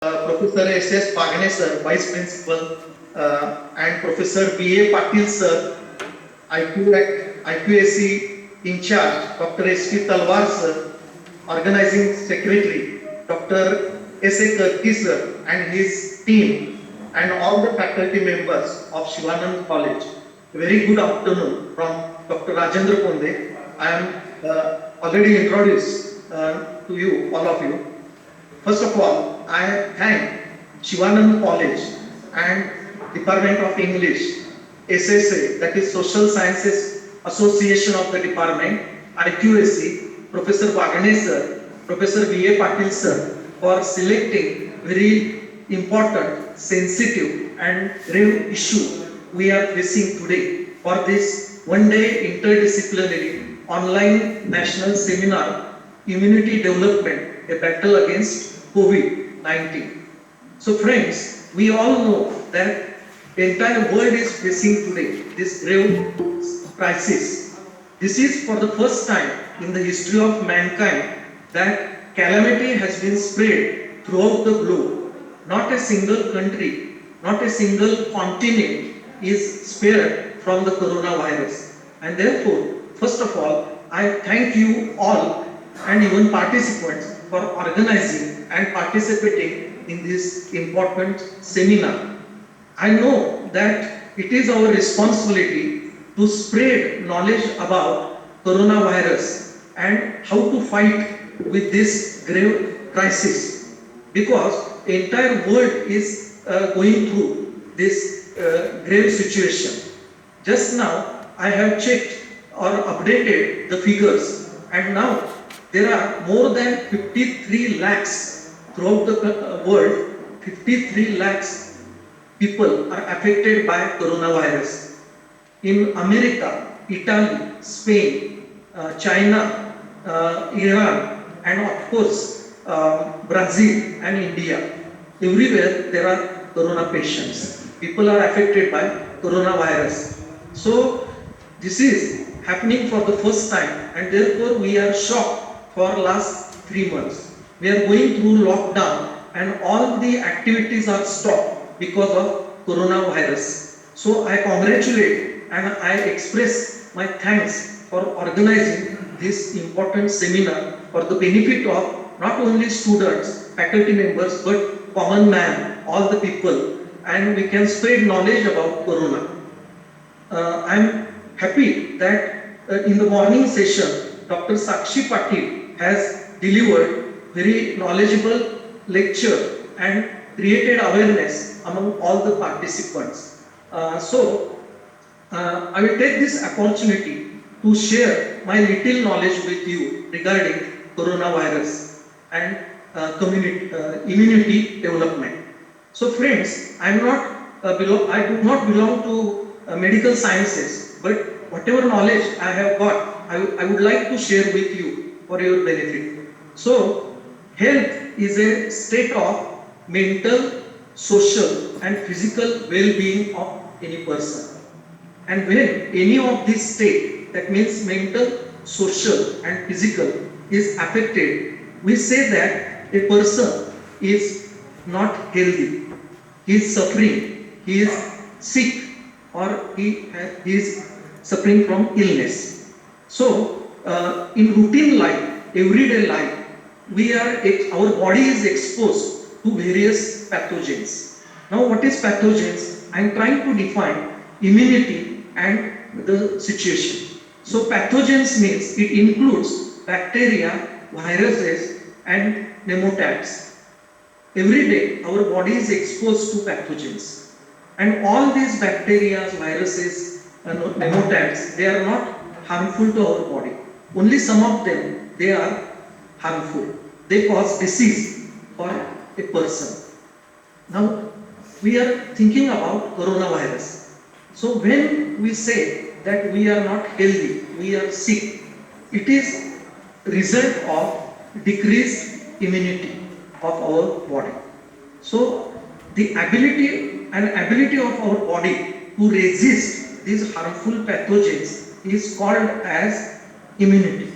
Professor S.S. Pagne sir, Vice Principal, and Professor B.A. Patil sir, IQAC in charge, Dr. S.P. Talwar sir, Organizing Secretary, Dr. S.A. Karki sir and his team, and all the faculty members of Shivanand College. Very good afternoon from Dr. Rajendra Ponde. I am already introduced to you, all of you. First of all, I thank Shivanand College and Department of English, SSA, that is Social Sciences Association of the Department, IQAC, Professor Vagne sir, Professor B.A. Patil sir, for selecting very important, sensitive and grave issue we are facing today for this one-day interdisciplinary online national seminar, Immunity Development, a battle against COVID-19. So friends, we all know that the entire world is facing today this grave crisis. This is for the first time in the history of mankind that calamity has been spread throughout the globe. Not a single country, not a single continent is spared from the coronavirus. And therefore, first of all, I thank you all and even participants for organizing and participating in this important seminar. I know that it is our responsibility to spread knowledge about coronavirus and how to fight with this grave crisis, because the entire world is going through this grave situation. Just now I have checked or updated the figures, and now there are more than 53 lakhs throughout the world. 53 lakhs people are affected by coronavirus. In America, Italy, Spain, China, Iran, and of course Brazil and India. Everywhere there are corona patients. People are affected by coronavirus. So this is happening for the first time, and therefore we are shocked for last 3 months. We are going through lockdown and all the activities are stopped because of coronavirus. So I congratulate and I express my thanks for organizing this important seminar for the benefit of not only students, faculty members, but common man, all the people, and we can spread knowledge about corona. I am happy that in the morning session, Dr. Sakshi Patil has delivered very knowledgeable lecture and created awareness among all the participants. I will take this opportunity to share my little knowledge with you regarding coronavirus and immunity development. So friends, I do not belong to medical sciences, but whatever knowledge I have got, I would like to share with you for your benefit. So, health is a state of mental, social and physical well-being of any person. And when any of this state, that means mental, social and physical, is affected, we say that a person is not healthy, he is suffering, he is sick, or he is suffering from illness. So, in routine life, everyday life, our body is exposed to various pathogens. Now, what is pathogens? I am trying to define immunity and the situation. So, pathogens means it includes bacteria, viruses, and nematodes. Every day, our body is exposed to pathogens, and all these bacteria, viruses, and nematodes, they are not harmful to our body. Only some of them, they are harmful. They cause disease for a person. Now, we are thinking about coronavirus. So when we say that we are not healthy, we are sick, it is result of decreased immunity of our body. So the ability of our body to resist these harmful pathogens is called as immunity.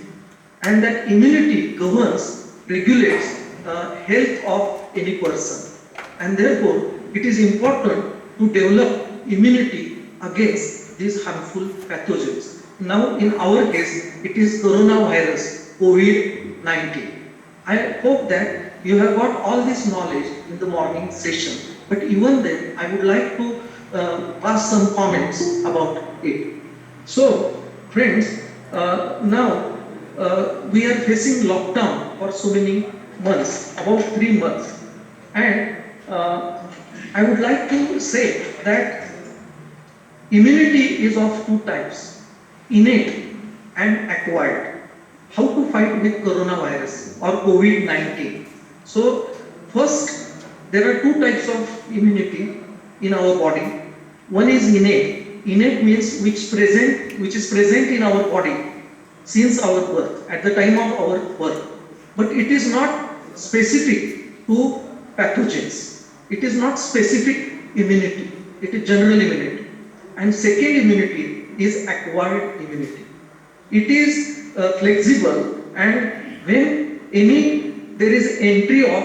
And that immunity governs, regulates health of any person. and therefore it is important to develop immunity against these harmful pathogens. Now in our case, it is coronavirus, COVID-19. I hope that you have got all this knowledge in the morning session, but even then I would like to pass some comments about it. So friends, now we are facing lockdown for so many months, about 3 months, and I would like to say that immunity is of two types, innate and acquired. How to fight with coronavirus or COVID-19? So first, there are two types of immunity in our body. One is innate. Innate means which is present in our body since our birth, at the time of our birth. But it is not specific to pathogens. It is not specific immunity. It is general immunity. And second immunity is acquired immunity. It is flexible, and when there is entry of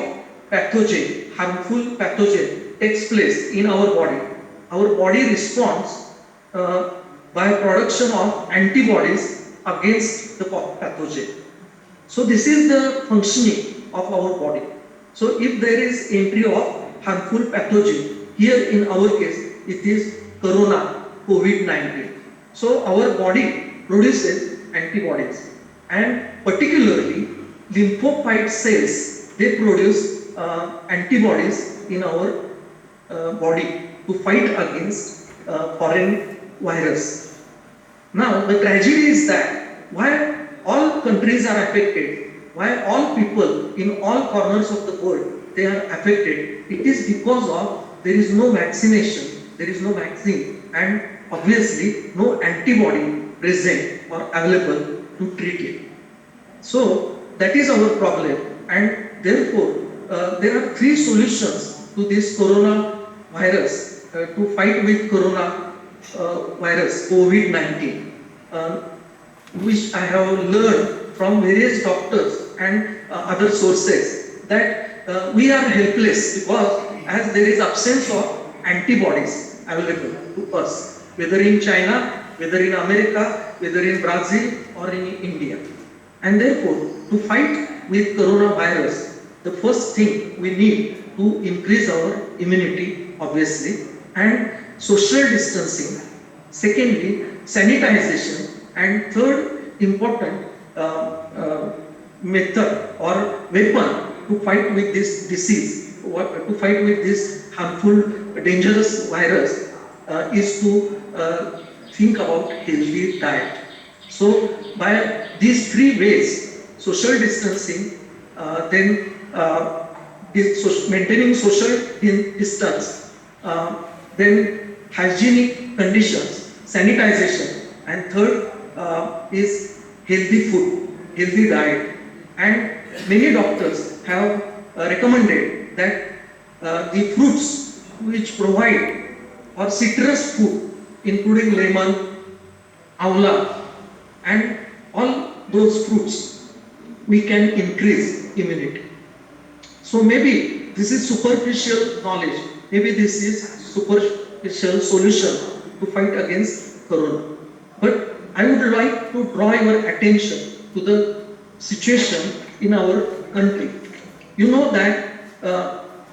pathogen, harmful pathogen takes place in our body responds by production of antibodies against the pathogen. So this is the functioning of our body. So if there is entry of harmful pathogen, here in our case it is COVID-19. So our body produces antibodies, and particularly lymphocyte cells, they produce antibodies in our body to fight against foreign virus. Now the tragedy is that why all countries are affected, why all people in all corners of the world they are affected, it is because of there is no vaccination, there is no vaccine, and obviously no antibody present or available to treat it. So that is our problem, and therefore there are three solutions to this coronavirus, to fight with coronavirus COVID-19, which I have learned from various doctors and other sources, that we are helpless because as there is absence of antibodies available to us, whether in China, whether in America, whether in Brazil or in India. And therefore, to fight with coronavirus, the first thing we need to increase our immunity, obviously, and social distancing. Secondly, sanitization. And third important method or weapon to fight with this disease, to fight with this harmful, dangerous virus, is to think about healthy diet. So by these three ways, social distancing, then maintaining social distance, then hygienic conditions, sanitization, and third is healthy food, healthy diet. And many doctors have recommended that the fruits which provide, or citrus food, including lemon, amla, and all those fruits, we can increase immunity. So maybe this is superficial knowledge, maybe this is superficial solution to fight against corona. But I would like to draw your attention to the situation in our country. You know that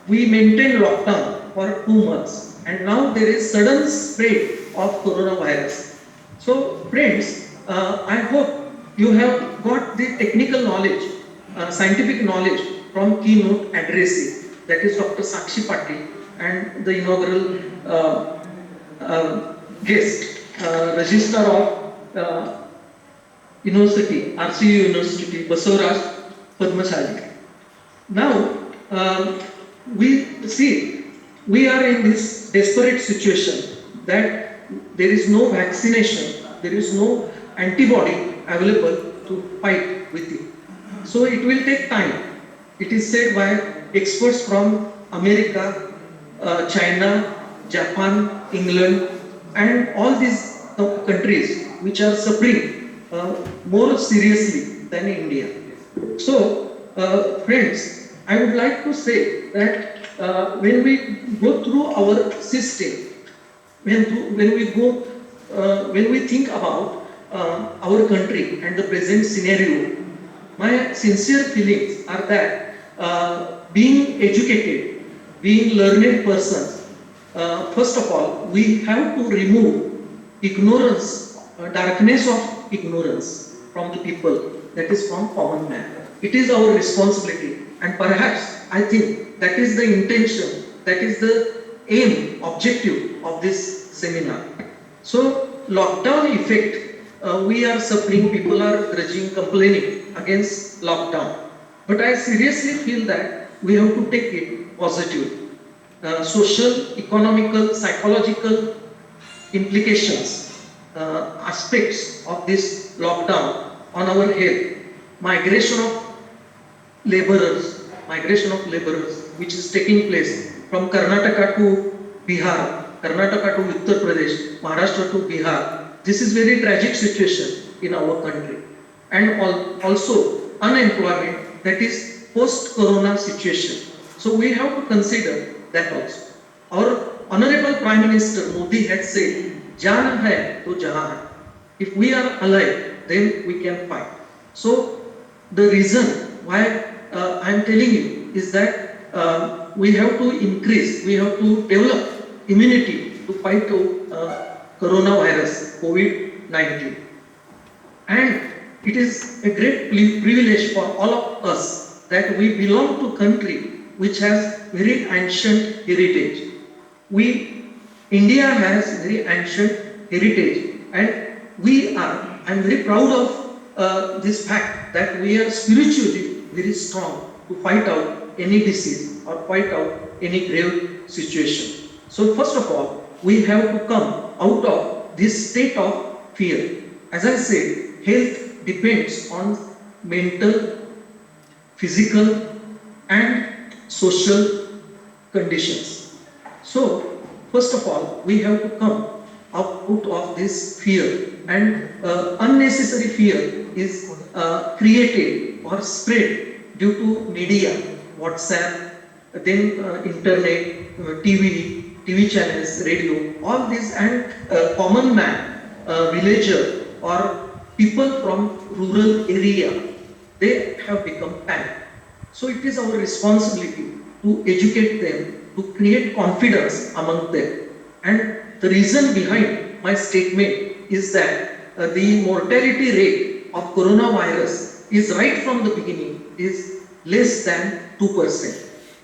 we maintained lockdown for 2 months, and now there is sudden spread of coronavirus. So friends, I hope you have got the technical knowledge, scientific knowledge from keynote addressee, that is Dr. Sakshi Patil, and the inaugural guest, Registrar of University, RCU University, Basavaraj Padmashali. Now, we see we are in this desperate situation that there is no vaccination, there is no antibody available to fight with it. So it will take time. It is said by experts from America, China, Japan, England, and all these countries which are suffering more seriously than India. So, friends, I would like to say that when we go through our system, when we go, when we think about our country and the present scenario, my sincere feelings are that being educated, being learned persons, first of all, we have to remove ignorance, darkness of ignorance from the people, that is from common man. It is our responsibility, and perhaps I think that is the intention, that is the aim, objective of this seminar. So, lockdown effect, we are suffering, people are grudging, complaining against lockdown. But I seriously feel that we have to take it positive. Social, economical, psychological implications, aspects of this lockdown on our health, migration of laborers, which is taking place from Karnataka to Bihar, Karnataka to Uttar Pradesh, Maharashtra to Bihar. This is very tragic situation in our country. And also unemployment, that is post-corona situation. So we have to consider that also. Our Honorable Prime Minister Modi had said, "Jaan hai to jahan hai." If we are alive, then we can fight. So the reason why I am telling you is that we have to increase, we have to develop immunity to fight coronavirus, COVID-19. And it is a great privilege for all of us that we belong to a country which has very ancient heritage. India has very ancient heritage, and I'm very proud of this fact that we are spiritually very strong to fight out any disease or fight out any grave situation. So first of all, we have to come out of this state of fear. As I said, health depends on mental, physical and social conditions. So first of all, we have to come out of this fear, and unnecessary fear is created or spread due to media, WhatsApp, then internet, TV channels, radio, all these, and common man, villager or people from rural area, they have become panic. So it is our responsibility to educate them, to create confidence among them. And the reason behind my statement is that the mortality rate of coronavirus is right from the beginning is less than 2%.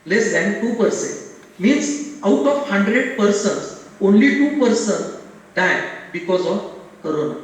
Less than 2%. Means out of 100 persons, only 2% die because of corona.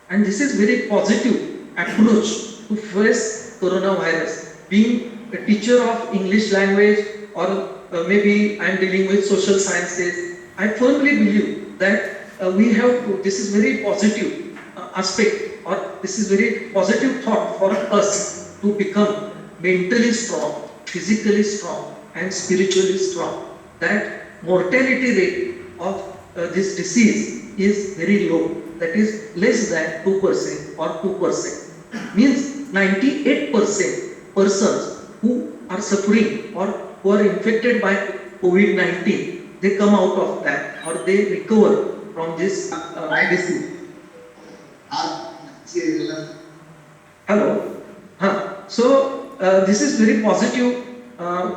And this is very positive approach to face coronavirus. Being a teacher of English language, or maybe I am dealing with social sciences, I firmly believe that we have to, this is very positive aspect, or this is very positive thought for us to become mentally strong, physically strong and spiritually strong. That mortality rate of this disease is very low, that is less than 2% or 2%. Means 98% persons who are suffering or who are infected by COVID-19, they come out of that or they recover from this disease. Hello. So this is very positive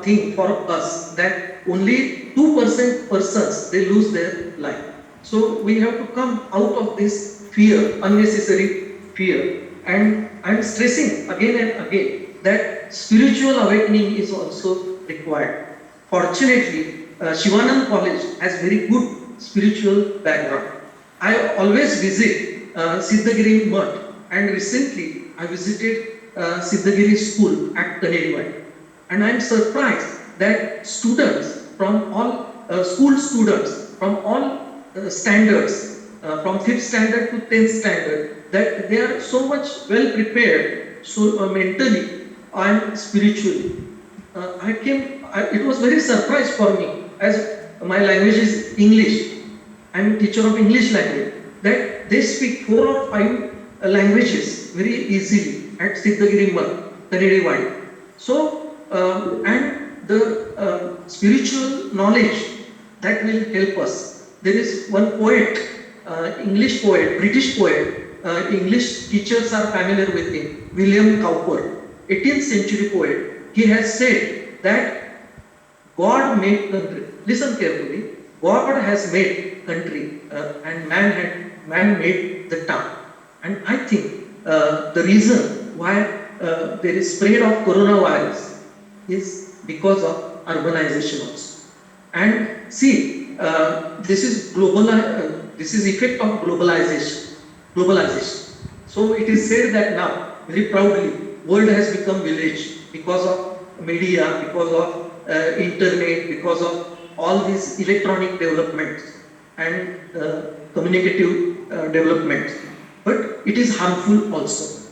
thing for us, that only 2% persons they lose their life. So we have to come out of this fear, unnecessary fear. And I'm stressing again and again that spiritual awakening is also required. Fortunately, Shivanand College has very good spiritual background. I always visit Siddhagiri Mutt, and recently I visited Siddhagiri School at Kaneriwadi. And I am surprised that students from all, school students from all standards, from 5th standard to 10th standard, that they are so much well prepared, so mentally and spiritually. It was very surprise for me, as my language is English. I am a teacher of English language, that they speak 4 or 5 languages very easily at Siddhagiri Mutt, Kaneriwadi. So, and the spiritual knowledge that will help us. There is one poet, English poet, British poet, English teachers are familiar with him, William Cowper, 18th century poet. He has said that God made country. Listen carefully. God has made country, and man made the town. And I think the reason why there is spread of coronavirus is because of urbanization also. And see, this is global. This is effect of globalization. Globalization. So it is said that now, very proudly, world has become village because of media, because of internet, because of all these electronic developments and communicative developments. But it is harmful also.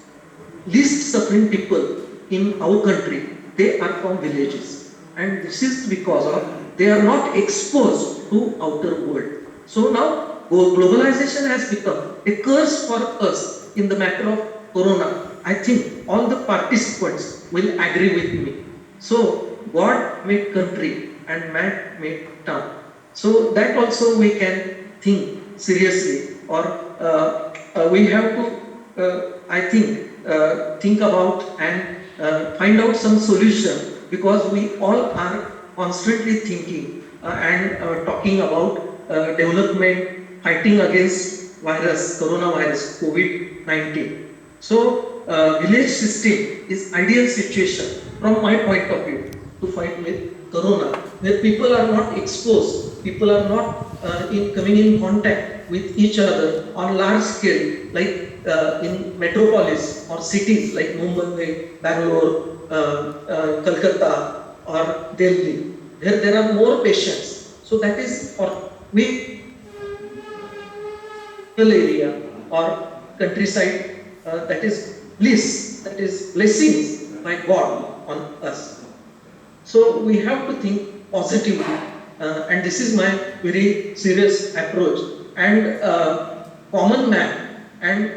Least suffering people in our country, they are from villages, and this is because of they are not exposed to outer world. So now globalization has become a curse for us in the matter of corona. I think all the participants will agree with me. So God made country and man made town. So that also we can think seriously, or we have to, I think about and find out some solution, because we all are constantly thinking and talking about development, fighting against virus, coronavirus, COVID-19. So village system is ideal situation from my point of view to fight with corona, where people are not exposed, people are not coming in contact with each other on large scale, like in metropolis or cities like Mumbai, Bangalore, Calcutta or Delhi. There are more patients. So that is for we area or countryside, that is bliss, that is blessings by God on us. So we have to think positively, and this is my very serious approach. And common man and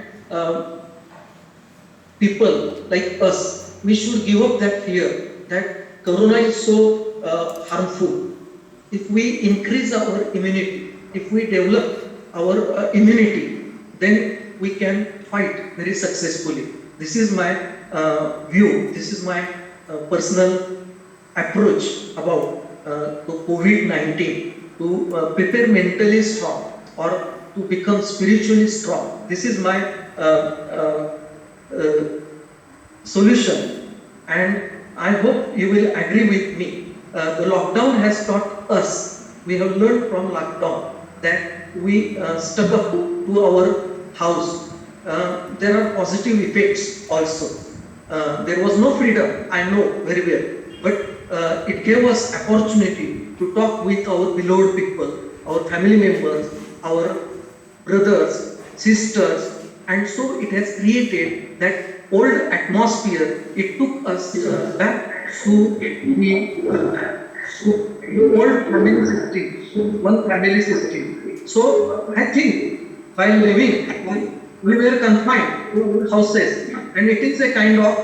people like us, we should give up that fear that corona is so harmful. If we increase our immunity, if we develop our immunity, then we can fight very successfully. This is my view, this is my personal approach about to COVID-19, to prepare mentally strong or to become spiritually strong. This is my solution, and I hope you will agree with me. The lockdown has taught us, we have learned from lockdown that we stuck up to our house. There are positive effects also. There was no freedom, I know very well, but it gave us opportunity to talk with our beloved people, our family members, our brothers, sisters, and so it has created that old atmosphere. It took us back to the old family system, one family system. So I think while living, we were confined to houses, and it is a kind of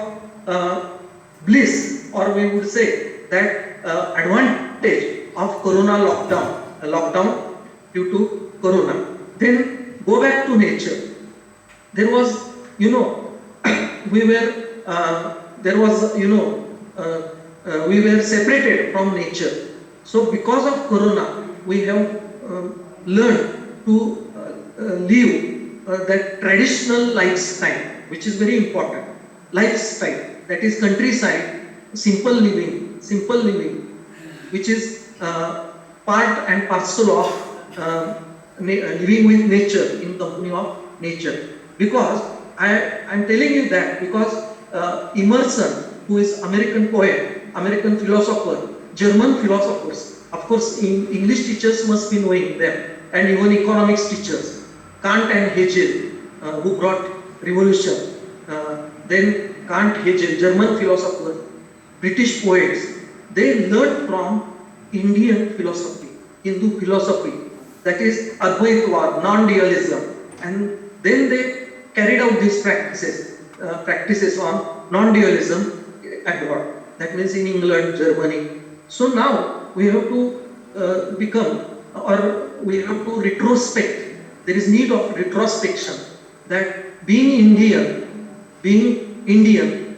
bliss, or we would say that advantage of corona lockdown due to corona. Then go back to nature. There was, we were separated from nature. So because of corona, we have learned to live that traditional lifestyle, which is very important. Lifestyle, that is countryside, simple living, which is part and parcel of living with nature, in company of nature. Because I am telling you that because Emerson, who is American poet, American philosopher, German philosophers, of course English teachers must be knowing them, and even economics teachers, Kant and Hegel, who brought revolution, then Kant, Hegel, German philosopher, British poets, they learned from Indian philosophy, Hindu philosophy, that is Advaitwad, non-dualism, and then they carried out these practices on non-dualism abroad. That means in England, Germany. So now we have to become, or we have to retrospect. There is need of retrospection, that being Indian,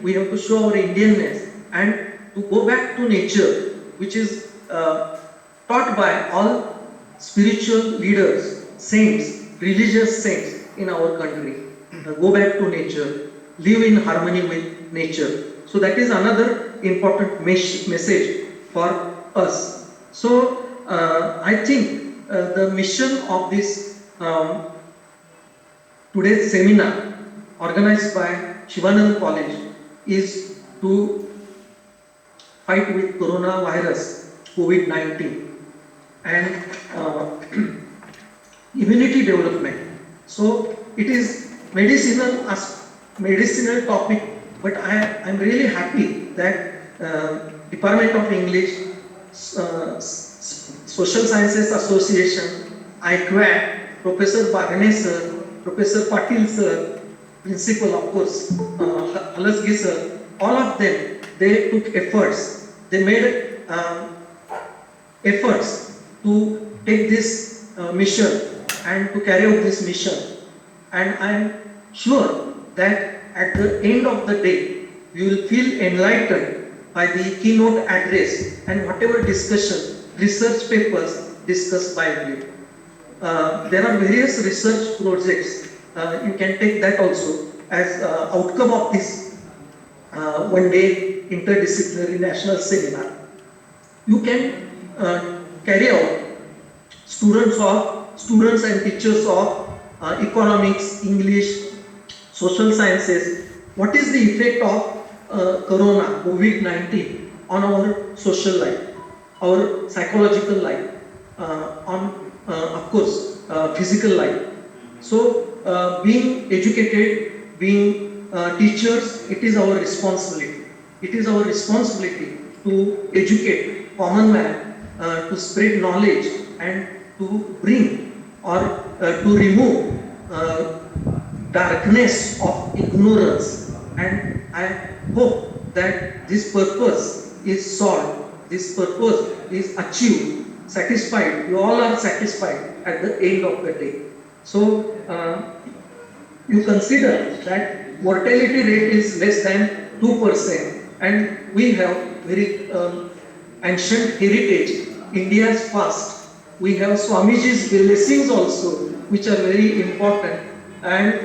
we have to show our Indianness and to go back to nature, which is taught by all spiritual leaders, saints, religious saints in our country. Go back to nature, live in harmony with nature. So that is another important message for us. So I think the mission of this today's seminar organized by Shivanand College is to fight with coronavirus, COVID-19, and immunity development. So it is medicinal topic, but I am really happy that Department of English, Social Sciences Association, IQAC, Professor Bagne sir, Professor Patil sir, Principal of course, Halasgi sir, all of them, they took efforts. They made efforts to take this mission and to carry out this mission. And I am sure that at the end of the day, you will feel enlightened by the keynote address and whatever discussion, research papers discussed by you. There are various research projects. You can take that also as outcome of this one-day interdisciplinary national seminar. You can carry out students and teachers of economics, English, social sciences. What is the effect of corona, COVID-19 on our social life, our psychological life, on of course physical life. So being educated, being teachers, it is our responsibility. It is our responsibility to educate common man, to spread knowledge and to bring or to remove darkness of ignorance. And I hope that this purpose is solved, this purpose is achieved, satisfied. You all are satisfied at the end of the day. So you consider that mortality rate is less than 2%, and we have very ancient heritage, India's past. We have Swamiji's blessings also, which are very important. And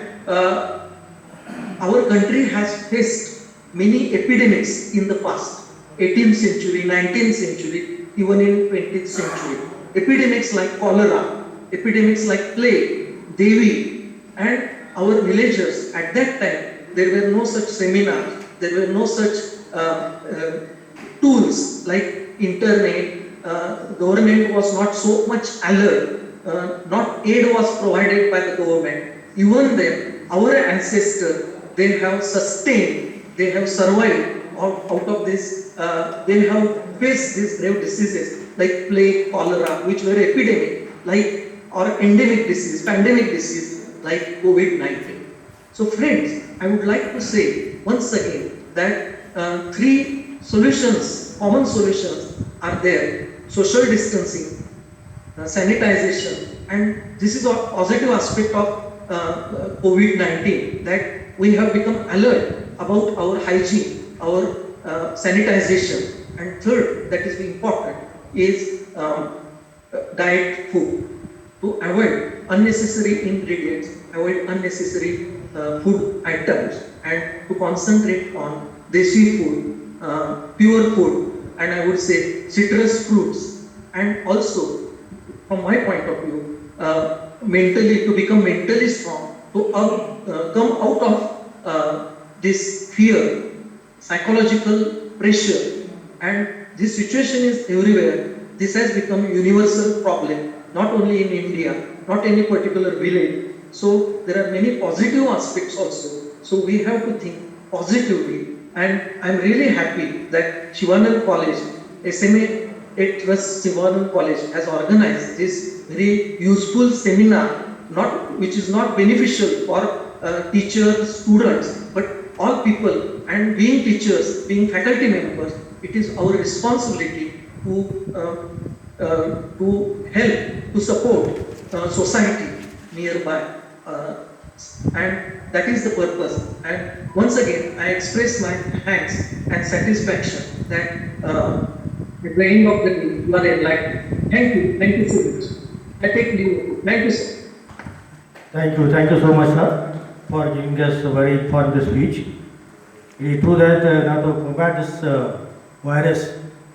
our country has faced many epidemics in the past, 18th century, 19th century, even in 20th century. Epidemics like cholera, epidemics like plague, Devi, and our villagers. At that time, there were no such seminars, there were no such tools like internet. Government was not so much alert. Not aid was provided by the government. Even then, our ancestors, they have sustained, they have survived out of this. They have faced these grave diseases like plague, cholera, which were epidemic, like or endemic disease, pandemic disease like COVID-19. So friends, I would like to say once again that three solutions, common solutions are there: social distancing, sanitization, and this is a positive aspect of COVID-19, that we have become alert about our hygiene, our sanitization. And third, that is important, is diet food. To avoid unnecessary ingredients, avoid unnecessary food items, and to concentrate on desi food, pure food, and I would say citrus fruits. And also, from my point of view, mentally, to become mentally strong, to come out of this fear, psychological pressure. And this situation is everywhere. This has become a universal problem, not only in India, not any particular village. So there are many positive aspects also. So we have to think positively. And I'm really happy that Shivanand College, SMA 8 Trust Shivanand College, has organized this very useful seminar, which is not beneficial for teachers, students, but all people. And being teachers, being faculty members, it is our responsibility to help, to support society nearby. And that is the purpose. And once again, I express my thanks and satisfaction that at the end of the day, you are enlightened. Thank you so much. I take leave of you. Thank you, sir. Thank you so much, sir, for giving us a very informative speech. It is true that now to combat this virus,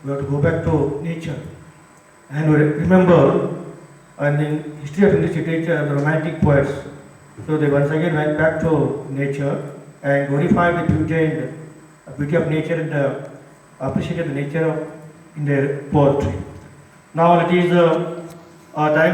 we have to go back to nature. And we remember, in the history of English literature, the Romantic poets, so they once again went back to nature and glorified the beauty of nature and appreciated the nature in their poetry. Now it is time